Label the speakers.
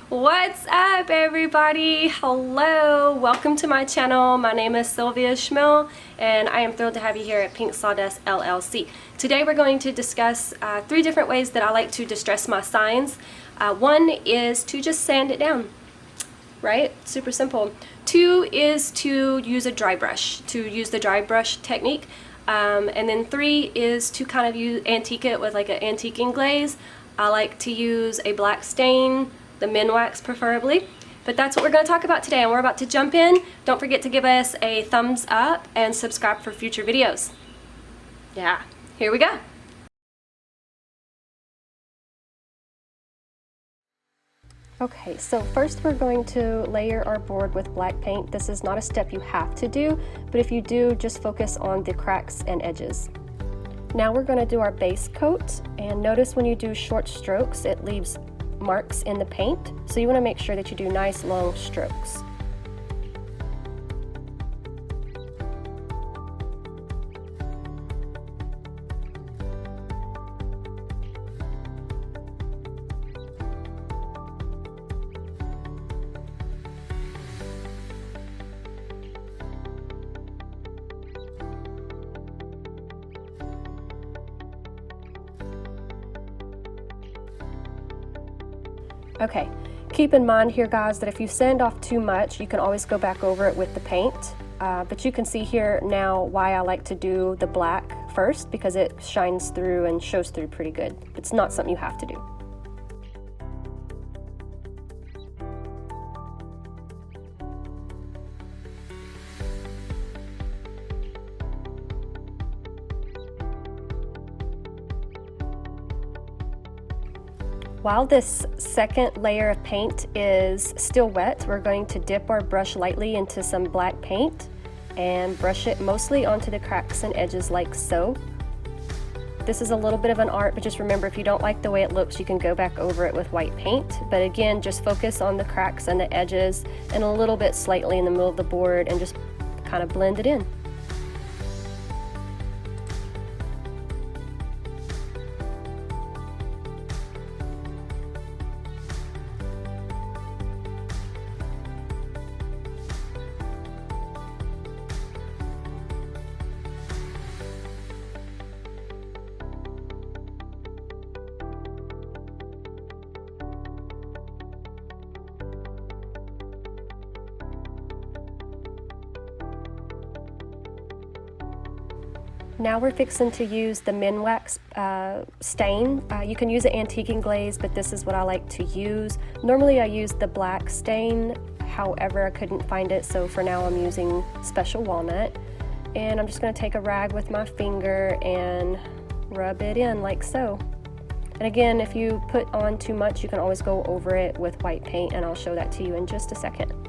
Speaker 1: What's up, everybody? Hello, welcome to my channel. My name is Sylvia Schmill and I am thrilled to have you here at Pink Sawdust LLC. Today we're going to discuss 3 different ways that I like to distress my signs. One is to just sand it down, right? Super simple. 2 is to use a dry brush, to use the dry brush technique. And then 3 is to kind of antique it with like an antiquing glaze. I like to use a black stain, the min wax preferably. But that's what we're going to talk about today, and we're about to jump in. Don't forget to give us a thumbs up and subscribe for future videos. Yeah, here we go. Okay, so first we're going to layer our board with black paint. This is not a step you have to do, but if you do, just focus on the cracks and edges. Now we're going to do our base coat, and notice when you do short strokes, it leaves marks in the paint, so you want to make sure that you do nice long strokes. Okay, keep in mind here, guys, that if you sand off too much, you can always go back over it with the paint. But you can see here now why I like to do the black first, because it shines through and shows through pretty good. It's not something you have to do. While this second layer of paint is still wet, we're going to dip our brush lightly into some black paint and brush it mostly onto the cracks and edges like so. This is a little bit of an art, but just remember, if you don't like the way it looks, you can go back over it with white paint. But again, just focus on the cracks and the edges and a little bit slightly in the middle of the board and just kind of blend it in. Now we're fixing to use the min wax stain. You can use an antiquing glaze, but this is what I like to use. Normally I use the black stain, however I couldn't find it, so for now I'm using special walnut. And I'm just going to take a rag with my finger and rub it in like so. And again, if you put on too much, you can always go over it with white paint, and I'll show that to you in just a second.